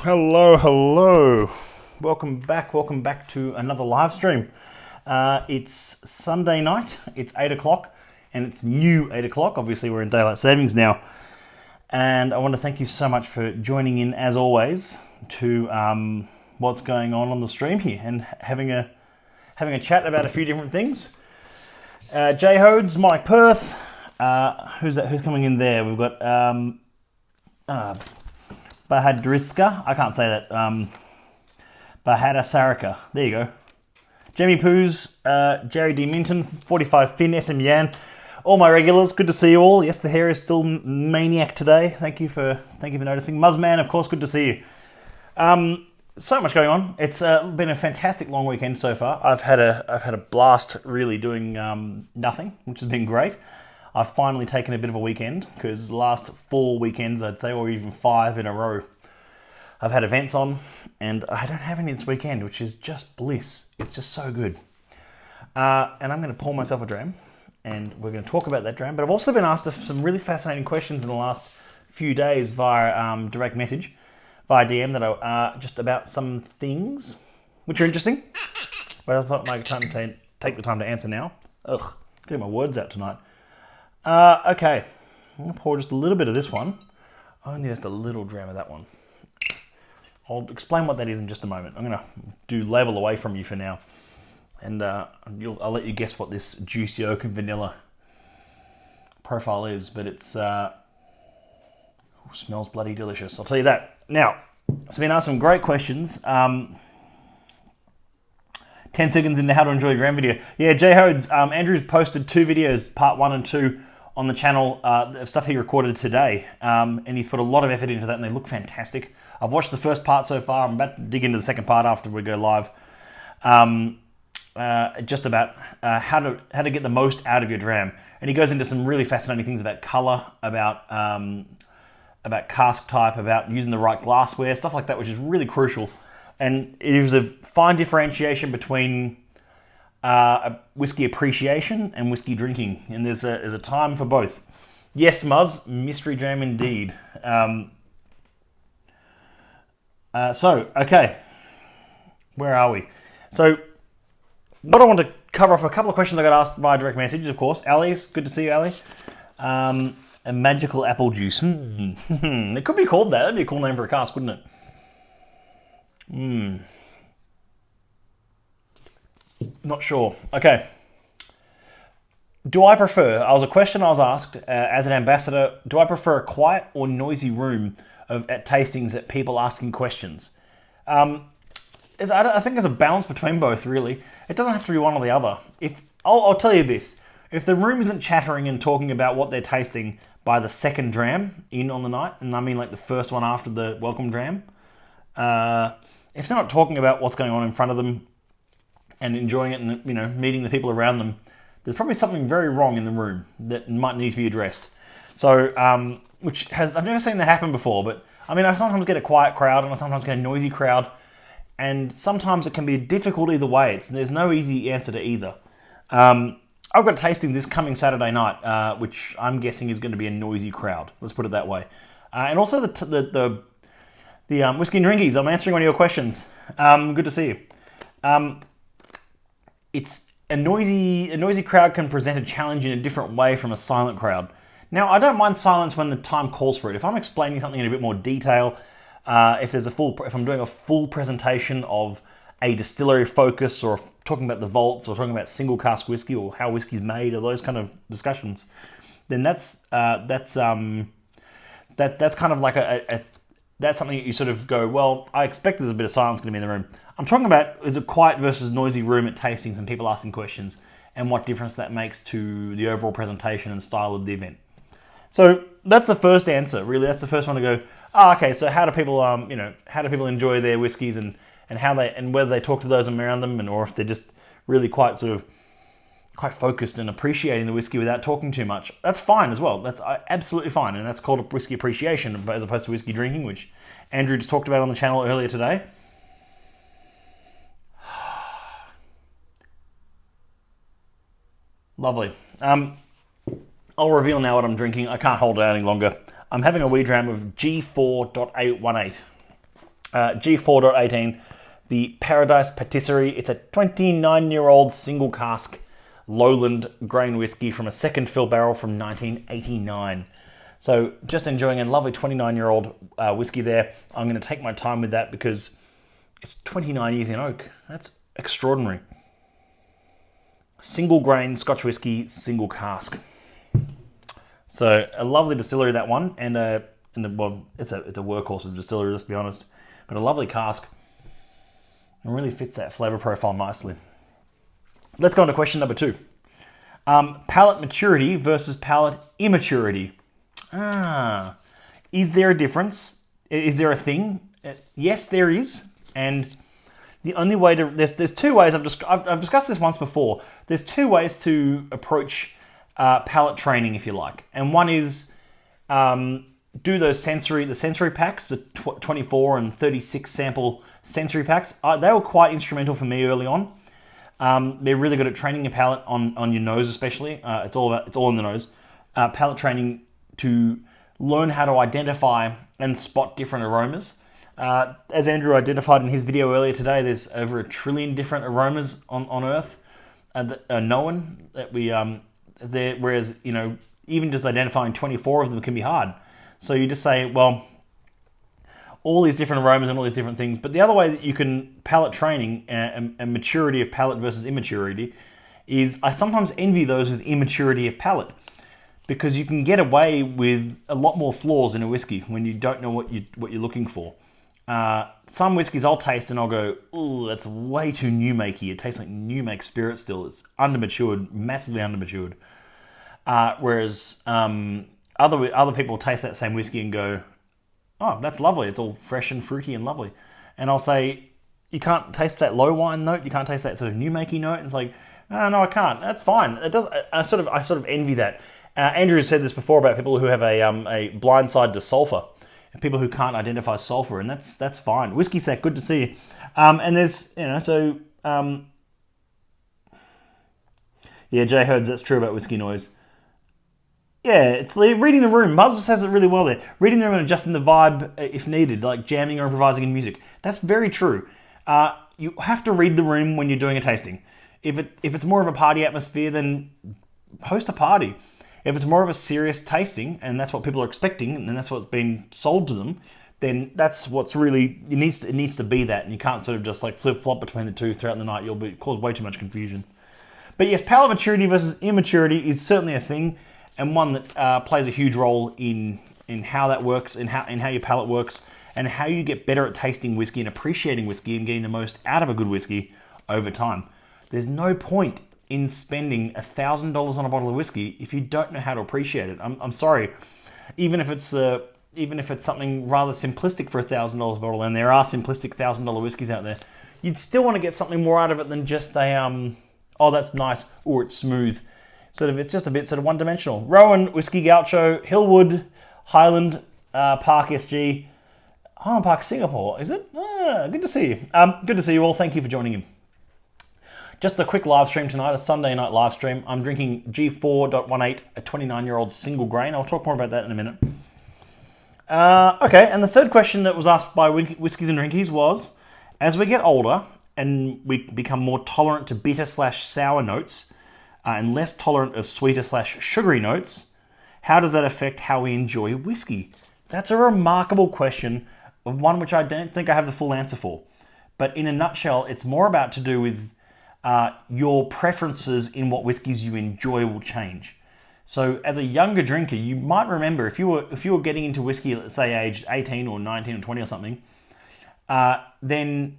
Hello. Welcome back to another live stream. It's Sunday night, it's 8 o'clock, and it's new 8 o'clock. Obviously, we're in daylight savings now. And I want to thank you so much for joining in, as always, to what's going on the stream here and having a chat about a few different things. Jay Hodes, Mike Perth, who's coming in there? We've got Bahadriska, I can't say that. Bahadasarika, there you go. Jamie Poos, Jerry D. Minton, 45 Finn, SM Yan, all my regulars, good to see you all. Yes, the hair is still maniac today. Thank you for noticing. Muzzman, of course, good to see you. So much going on. It's been a fantastic long weekend so far. I've had a blast really doing nothing, which has been great. I've finally taken a bit of a weekend because the last 4 weekends, I'd say, or even 5 in a row, I've had events on, and I don't have any this weekend, which is just bliss. It's just so good. And I'm going to pour myself a dram, and we're going to talk about that dram. But I've also been asked some really fascinating questions in the last few days via direct message, via DM, that are just about some things which are interesting. But I thought I'd take the time to answer now. Getting my words out tonight. Okay, I'm going to pour just a little bit of this one. Only just a little dram of that one. I'll explain what that is in just a moment. I'm going to do label away from you for now. And I'll let you guess what this juicy oak and vanilla profile is. But it's smells bloody delicious, I'll tell you that. Now, so been asked some great questions. 10 seconds into how to enjoy a dram video. Yeah, Jay Hodes, Andrew's posted 2 videos, part 1 and 2, on the channel of stuff he recorded today. And he's put a lot of effort into that, and they look fantastic. I've watched the first part so far. I'm about to dig into the second part after we go live. Just about how to get the most out of your dram. And he goes into some really fascinating things about colour, about cask type, about using the right glassware, stuff like that, which is really crucial. And it is a fine differentiation between whiskey appreciation and whiskey drinking. And there's a time for both. Yes, Muzz, mystery dram indeed. Okay. Where are we? So, what I want to cover off a couple of questions I got asked via direct message, of course. Ali's, good to see you, Ali. A magical apple juice. It could be called that. That'd be a cool name for a cask, wouldn't it? Not sure. Okay. Do I prefer, I was asked as an ambassador, do I prefer a quiet or noisy room at tastings at people asking questions? I think there's a balance between both, really. It doesn't have to be one or the other. I'll tell you this. If the room isn't chattering and talking about what they're tasting by the second dram in on the night, and I mean like the first one after the welcome dram, if they're not talking about what's going on in front of them and enjoying it and meeting the people around them, there's probably something very wrong in the room that might need to be addressed. So, I've never seen that happen before, but I mean, I sometimes get a quiet crowd and I sometimes get a noisy crowd, and sometimes it can be difficult either way. There's no easy answer to either. I've got a tasting this coming Saturday night, which I'm guessing is going to be a noisy crowd. Let's put it that way. And also the Whiskey and Drinkies. I'm answering one of your questions. Good to see you. It's a noisy crowd can present a challenge in a different way from a silent crowd. Now, I don't mind silence when the time calls for it. If I'm explaining something in a bit more detail, if I'm doing a full presentation of a distillery focus, or talking about the vaults, or talking about single cask whiskey, or how whiskey's made, or those kind of discussions, then that's kind of like that's something that you sort of go, well, I expect there's a bit of silence going to be in the room. I'm talking about is a quiet versus noisy room at tastings and people asking questions, and what difference that makes to the overall presentation and style of the event. So that's the first answer, really. That's the first one to go, okay, so how do people enjoy their whiskies, and whether they talk to those around them, or if they're just really quite focused and appreciating the whiskey without talking too much. That's fine as well. That's absolutely fine, and that's called whiskey appreciation as opposed to whiskey drinking, which Andrew just talked about on the channel earlier today. Lovely. I'll reveal now what I'm drinking. I can't hold it out any longer. I'm having a wee dram of G4.18. G4.18, the Paradise Patisserie. It's a 29-year-old single cask lowland grain whiskey from a second fill barrel from 1989. So just enjoying a lovely 29-year-old whiskey there. I'm going to take my time with that because it's 29 years in oak. That's extraordinary. Single grain Scotch whiskey, single cask. So a lovely distillery, that one, and well, it's a workhorse of distillery, let's be honest, but a lovely cask. It really fits that flavour profile nicely. Let's go on to question number 2. Palate maturity versus palate immaturity. Is there a difference? Is there a thing? Yes, there is. And the only way to... There's 2 ways. I've discussed this once before. There's 2 ways to approach palate training, if you like. And one is do the sensory packs, the 24 and 36 sample sensory packs. They were quite instrumental for me early on. They're really good at training your palate on your nose, especially. It's all in the nose. Palate training to learn how to identify and spot different aromas. As Andrew identified in his video earlier today, there's over 1 trillion different aromas on Earth that are known that we there. Whereas even just identifying 24 of them can be hard. So you just say, well, all these different aromas and all these different things. But the other way that you can palate training and maturity of palate versus immaturity is I sometimes envy those with immaturity of palate, because you can get away with a lot more flaws in a whiskey when you don't know what you're looking for. Some whiskeys I'll taste and I'll go, ooh, that's way too new makey. It tastes like new make spirit still. It's undermatured, massively undermatured. Whereas other people taste that same whiskey and go, oh, that's lovely. It's all fresh and fruity and lovely. And I'll say, you can't taste that low wine note. You can't taste that sort of new makey note. And it's like, oh, no, I can't. That's fine. It does. I sort of envy that. Andrew has said this before about people who have a blind side to sulfur, and people who can't identify sulfur, and that's fine. Whiskey Sec, good to see you. And there's yeah, Jay Herds, that's true about whiskey noise. Yeah, it's reading the room. Muzz says it really well there. Reading the room and adjusting the vibe if needed, like jamming or improvising in music. That's very true. You have to read the room when you're doing a tasting. If it's more of a party atmosphere, then host a party. If it's more of a serious tasting, and that's what people are expecting, and that's what's been sold to them, then that's what's really... It needs to be that, and you can't sort of just like flip-flop between the two throughout the night. You'll cause way too much confusion. But yes, palate maturity versus immaturity is certainly a thing, and one that plays a huge role in how that works, and how your palate works, and how you get better at tasting whiskey and appreciating whiskey and getting the most out of a good whiskey over time. There's no point in spending $1,000 on a bottle of whiskey if you don't know how to appreciate it. I'm sorry, even if it's something rather simplistic for $1,000 bottle, and there are simplistic $1,000 whiskeys out there, you'd still want to get something more out of it than just a oh, that's nice, or it's smooth. It's just a bit sort of one-dimensional. Rowan, Whiskey Gaucho, Hillwood, Highland, Park SG, Highland Park Singapore, is it? Good to see you. Good to see you all. Thank you for joining in. Just a quick live stream tonight, a Sunday night live stream. I'm drinking G4.18, a 29-year-old single grain. I'll talk more about that in a minute. Okay, and the third question that was asked by Whiskies and Drinkies was, as we get older and we become more tolerant to bitter/sour notes and less tolerant of sweeter/sugary notes, how does that affect how we enjoy whiskey? That's a remarkable question, of one which I don't think I have the full answer for. But in a nutshell, it's more about to do with your preferences in what whiskies you enjoy will change. So as a younger drinker, you might remember if you were getting into whiskey, let's say aged 18 or 19 or 20 or something, then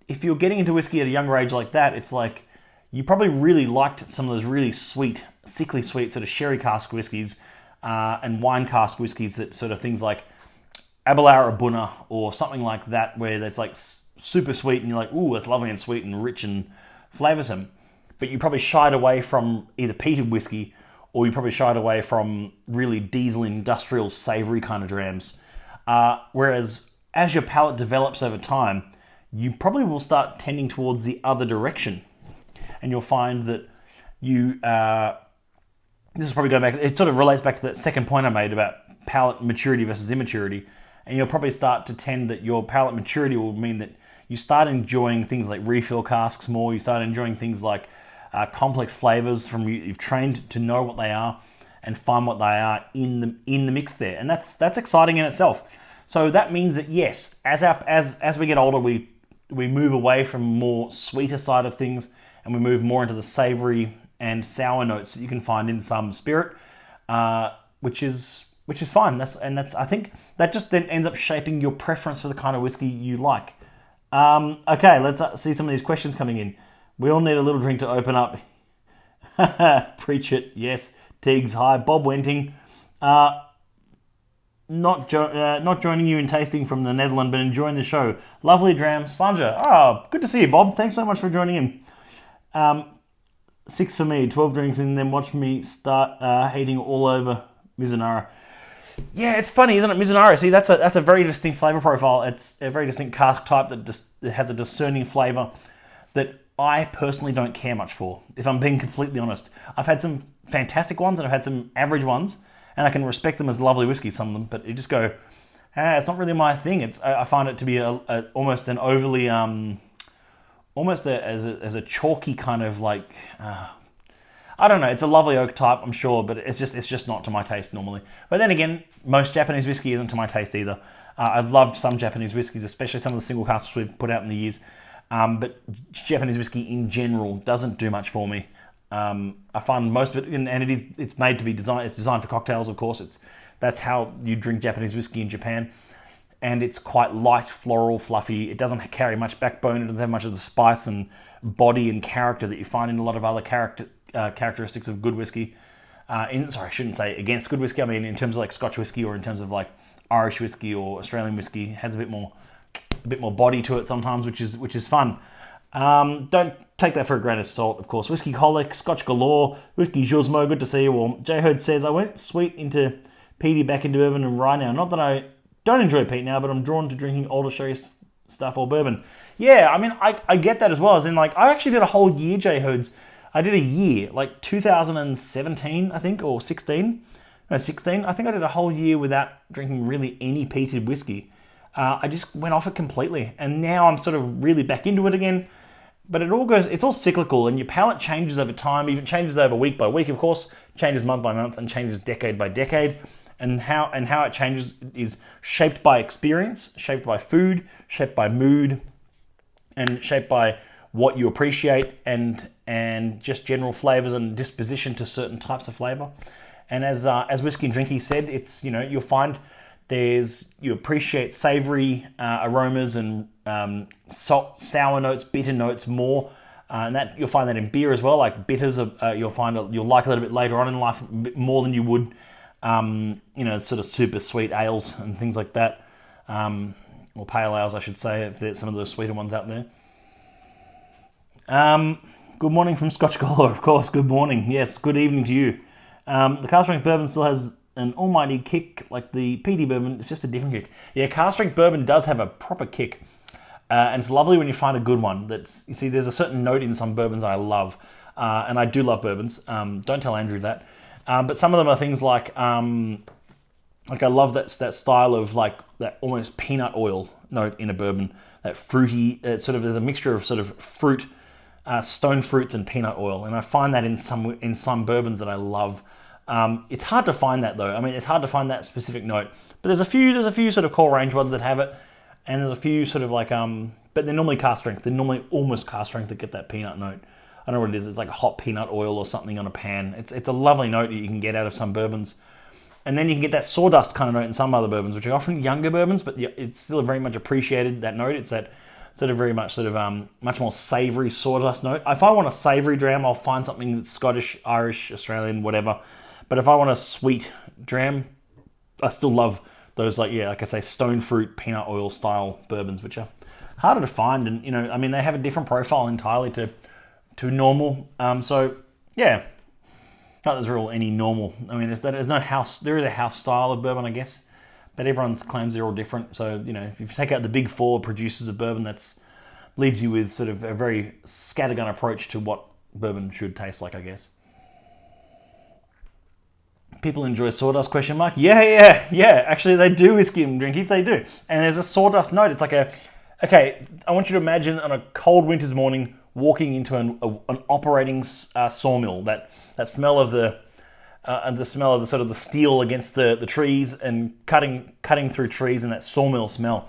if you're getting into whiskey at a younger age like that, it's like you probably really liked some of those really sweet, sickly sweet sort of sherry cask whiskies and wine cask whiskies, that sort of things like Aberlour Bunna or something like that, where that's like super sweet and you're like, ooh, that's lovely and sweet and rich and flavoursome. But you probably shied away from either peated whiskey, or you probably shied away from really diesel industrial savoury kind of drams. Whereas as your palate develops over time, you probably will start tending towards the other direction. And you'll find that you... this is probably going back... It sort of relates back to that second point I made about palate maturity versus immaturity. and you'll probably start to tend that your palate maturity will mean that you start enjoying things like refill casks more. You start enjoying things like complex flavors from you've trained to know what they are and find what they are in the mix there, and that's exciting in itself. So that means that yes, as we get older, we move away from more sweeter side of things, and we move more into the savory and sour notes that you can find in some spirit, which is fine. That's I think that just then ends up shaping your preference for the kind of whiskey you like. Okay, let's see some of these questions coming in. We all need a little drink to open up. Preach it, yes. Tiggs, hi. Bob Wenting. Not joining you in tasting from the Netherlands, but enjoying the show. Lovely dram, Slanja. Oh, good to see you, Bob. Thanks so much for joining in. 6 for me, 12 drinks in, then watch me start hating all over Mizunara. Yeah, it's funny, isn't it? Mizunara, see, that's a very distinct flavor profile. It's a very distinct cask type that has a discerning flavor that I personally don't care much for, if I'm being completely honest. I've had some fantastic ones and I've had some average ones, and I can respect them as lovely whiskey, some of them, but you just go, it's not really my thing. I find it to be almost an overly, almost as a chalky kind of like, I don't know, it's a lovely oak type, I'm sure, but it's just not to my taste normally. But then again, most Japanese whiskey isn't to my taste either. I've loved some Japanese whiskeys, especially some of the single casks we've put out in the years. But Japanese whiskey in general doesn't do much for me. I find most of it, and it's made to be designed. It's designed for cocktails, of course. That's how you drink Japanese whiskey in Japan, and it's quite light, floral, fluffy. It doesn't carry much backbone. It doesn't have much of the spice and body and character that you find in a lot of other characteristics of good whiskey. I shouldn't say against good whiskey. I mean in terms of like Scotch whiskey or in terms of like Irish whiskey or Australian whiskey, it has a bit more body to it sometimes, which is fun. Don't take that for a grain of salt, of course. Whiskey Colic, Scotch Galore, Whiskey Josmo, good to see you all. J Herd says, I went sweet into peaty, back into bourbon and rye now. Not that I don't enjoy peat now, but I'm drawn to drinking older sherry stuff or bourbon. Yeah, I mean, I get that as well. As in, like, I actually did a whole year, J Herds. I did a year, like 2017, I think, or 16. No, 16. I think I did a whole year without drinking really any peated whiskey. I just went off it completely, and now I'm sort of really back into it again. But it's all cyclical, and your palate changes over time, even changes over week by week, of course, changes month by month, and changes decade by decade. And how it changes is shaped by experience, shaped by food, shaped by mood, and shaped by what you appreciate, and just general flavors and disposition to certain types of flavor. And as Whiskey and Drinky said, it's, you'll find you appreciate savory aromas and salt, sour notes, bitter notes more, and that you'll find that in beer as well. Like bitters, you'll like a little bit later on in life more than you would, sort of super sweet ales and things like that, or pale ales, I should say, if there's some of those sweeter ones out there. Good morning from Scotch Galore, of course. Good morning. Yes, good evening to you. The cask strength bourbon still has an almighty kick like the peaty bourbon. It's just a different kick. Yeah, cask strength bourbon does have a proper kick, and it's lovely when you find a good one. You see, there's a certain note in some bourbons I love, and I do love bourbons. Don't tell Andrew that. But some of them are things like I love that style of like that almost peanut oil note in a bourbon. That fruity, there's a mixture of sort of fruit, stone fruits and peanut oil, and I find that in some bourbons that I love. It's hard to find that though. I mean, it's hard to find that specific note. But there's a few sort of core range ones that have it, and there's a few sort of like but they're normally cask strength. They're normally almost cask strength that get that peanut note. I don't know what it is. It's like a hot peanut oil or something on a pan. It's a lovely note that you can get out of some bourbons. And then you can get that sawdust kind of note in some other bourbons, which are often younger bourbons, but it's still very much appreciated, that note. It's that sort of very much much more savoury sawdust note. If I want a savoury dram, I'll find something that's Scottish, Irish, Australian, whatever. But if I want a sweet dram, I still love those, like I say, stone fruit, peanut oil style bourbons, which are harder to find. And, I mean, they have a different profile entirely to normal. So, yeah. Not that there's really any normal. I mean, there's no house. There is a house style of bourbon, I guess, but everyone claims they're all different. So, if you take out the big four producers of bourbon, that leaves you with sort of a very scattergun approach to what bourbon should taste like, I guess. People enjoy sawdust, question mark. Yeah. Actually, they do whiskey and drinkies, they do. And there's a sawdust note. It's like okay, I want you to imagine on a cold winter's morning walking into an operating sawmill. That smell of the smell of the sort of the steel against the trees and cutting through trees, and that sawmill smell.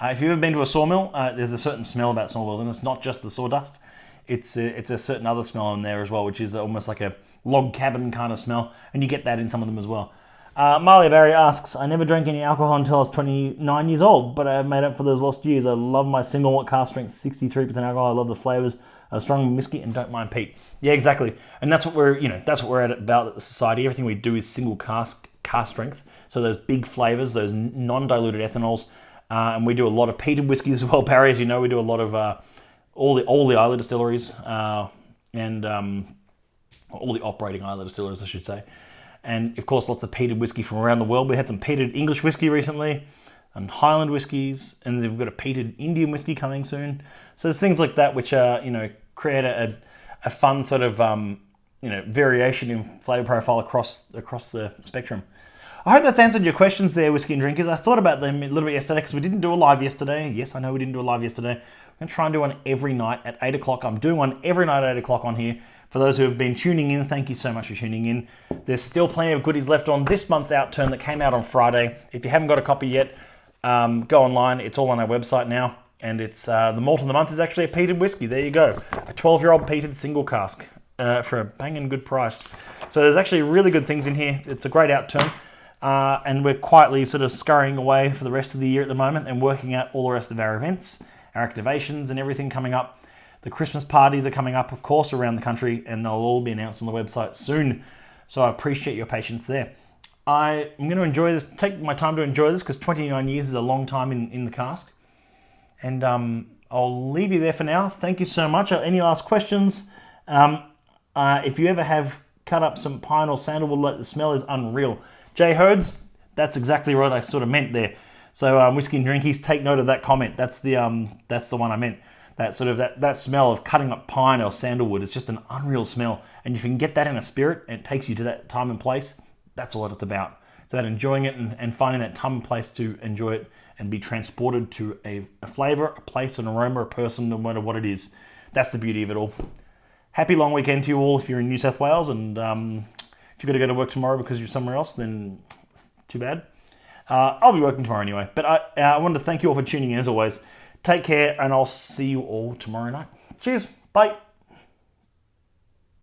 If you've ever been to a sawmill, there's a certain smell about sawmills, and it's not just the sawdust. It's a certain other smell in there as well, which is almost like a log cabin kind of smell, and you get that in some of them as well. Marley Barry asks, I never drank any alcohol until I was 29 years old, but I have made up for those lost years. I love my single malt cask strength, 63% alcohol. I love the flavours of strong whiskey and don't mind peat. Yeah, exactly. And that's what we're at about the society. Everything we do is single cask strength. So those big flavours, those non-diluted ethanols, and we do a lot of peated whiskey as well, Barry. As you know, we do a lot of all the Islay distilleries and all the operating Islay distilleries, I should say. And of course, lots of peated whiskey from around the world. We had some peated English whiskey recently, and Highland whiskies, and we've got a peated Indian whiskey coming soon. So there's things like that which create a fun sort of variation in flavour profile across the spectrum. I hope that's answered your questions there, whiskey and drinkers. I thought about them a little bit yesterday because we didn't do a live yesterday. Yes, I know we didn't do a live yesterday. I'm going to try and do one every night at 8 o'clock. I'm doing one every night at 8 o'clock on here. For those who have been tuning in, thank you so much for tuning in. There's still plenty of goodies left on this month's outturn that came out on Friday. If you haven't got a copy yet, go online. It's all on our website now. And it's the malt of the month is actually a peated whiskey. There you go. A 12-year-old peated single cask for a banging good price. So there's actually really good things in here. It's a great outturn. And we're quietly sort of scurrying away for the rest of the year at the moment and working out all the rest of our events, our activations and everything coming up. The Christmas parties are coming up, of course, around the country, and they'll all be announced on the website soon. So I appreciate your patience there. I'm going to enjoy this, take my time to enjoy this, because 29 years is a long time in the cask. And I'll leave you there for now. Thank you so much. Any last questions? If you ever have cut up some pine or sandalwood, the smell is unreal. Jay Herds, that's exactly what I sort of meant there. So whiskey and drinkies, take note of that comment. That's the one I meant. That sort of that smell of cutting up pine or sandalwood is just an unreal smell. And if you can get that in a spirit and it takes you to that time and place, that's what it's about. It's about enjoying it and finding that time and place to enjoy it and be transported to a flavour, a place, an aroma, a person, no matter what it is. That's the beauty of it all. Happy long weekend to you all if you're in New South Wales, and if you've got to go to work tomorrow because you're somewhere else, then too bad. I'll be working tomorrow anyway. But I wanted to thank you all for tuning in as always. Take care, and I'll see you all tomorrow night. Cheers. Bye.